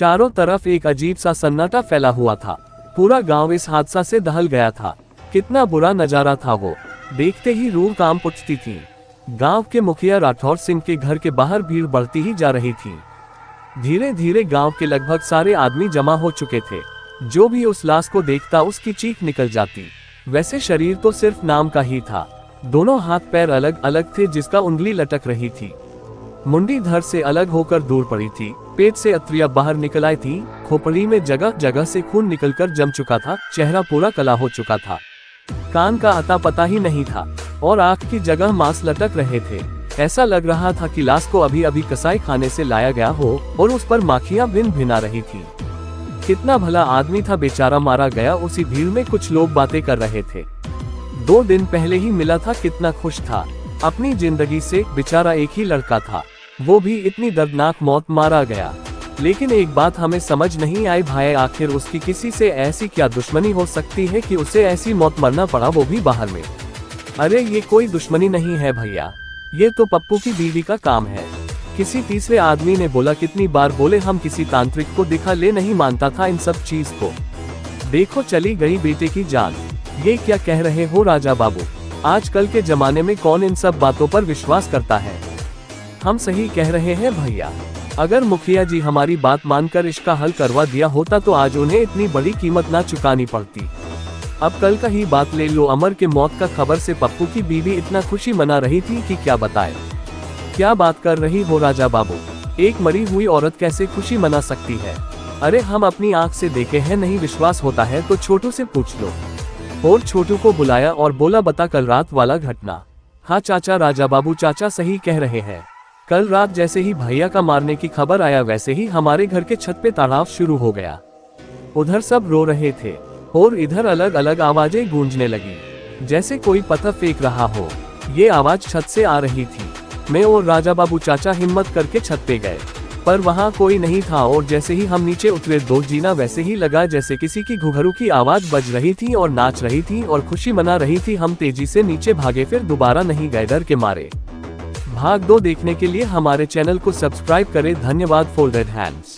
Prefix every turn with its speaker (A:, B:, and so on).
A: चारों तरफ एक अजीब सा सन्नाटा फैला हुआ था। पूरा गांव इस हादसा से दहल गया था। कितना बुरा नजारा था वो, देखते ही रूह कांप उठती थी। गांव के मुखिया राठौर सिंह के घर के बाहर भीड़ बढ़ती ही जा रही थी। धीरे धीरे गांव के लगभग सारे आदमी जमा हो चुके थे। जो भी उस लाश को देखता उसकी चीख निकल जाती। वैसे शरीर तो सिर्फ नाम का ही था। दोनों हाथ पैर अलग अलग थे, जिसका उंगली लटक रही थी। मुंडी धड़ से अलग होकर दूर पड़ी थी। पेट से अत्रियां बाहर निकल आई थी। खोपड़ी में जगह जगह से खून निकलकर जम चुका था। चेहरा पूरा काला हो चुका था। कान का अता पता ही नहीं था और आंख की जगह मांस लटक रहे थे। ऐसा लग रहा था कि लाश को अभी अभी कसाई खाने से लाया गया हो और उस पर माखियां भिन भिना रही थी। कितना भला आदमी था बेचारा, मारा गया। उसी भीड़ में कुछ लोग बातें कर रहे थे। 2 दिन पहले ही मिला था, कितना खुश था अपनी जिंदगी से। बेचारा एक ही लड़का था, वो भी इतनी दर्दनाक मौत मारा गया। लेकिन एक बात हमें समझ नहीं आई भाई, आखिर उसकी किसी से ऐसी क्या दुश्मनी हो सकती है कि उसे ऐसी मौत मरना पड़ा, वो भी बाहर में। अरे ये कोई दुश्मनी नहीं है भैया, ये तो पप्पू की बीवी का काम है। किसी तीसरे आदमी ने बोला। कितनी बार बोले हम किसी तांत्रिक को दिखा ले, नहीं मानता था इन सब चीज को। देखो चली गई बेटे की जान। ये क्या कह रहे हो राजा बाबू, आजकल के जमाने में कौन इन सब बातों पर विश्वास करता है। हम सही कह रहे हैं भैया, अगर मुखिया जी हमारी बात मानकर इसका हल करवा दिया होता तो आज उन्हें इतनी बड़ी कीमत ना चुकानी पड़ती। अब कल का ही बात ले लो, अमर के मौत का खबर से पप्पू की बीवी इतना खुशी मना रही थी कि क्या बताए। क्या बात कर रही हो राजा बाबू, एक मरी हुई औरत कैसे खुशी मना सकती है। अरे हम अपनी आंख से देखे हैं, नहीं विश्वास होता है तो छोटू से पूछ लो। और छोटू को बुलाया और बोला बता कल रात वाला घटना। हाँ चाचा, राजा बाबू चाचा सही कह रहे हैं। कल रात जैसे ही भैया का मारने की खबर आया वैसे ही हमारे घर के छत पे ताड़ाव शुरू हो गया। उधर सब रो रहे थे और इधर अलग अलग आवाजें गूंजने लगी, जैसे कोई पत्थर फेंक रहा हो। ये आवाज छत से आ रही थी। मैं और राजा बाबू चाचा हिम्मत करके छत पे गए, पर वहाँ कोई नहीं था। और जैसे ही हम नीचे उतरे दो जीना वैसे ही लगा जैसे किसी की घुघरू की आवाज बज रही थी और नाच रही थी और खुशी मना रही थी। हम तेजी से नीचे भागे, फिर दोबारा नहीं गए डर के मारे। भाग 2 देखने के लिए हमारे चैनल को सब्सक्राइब करें। धन्यवाद। Folded hands.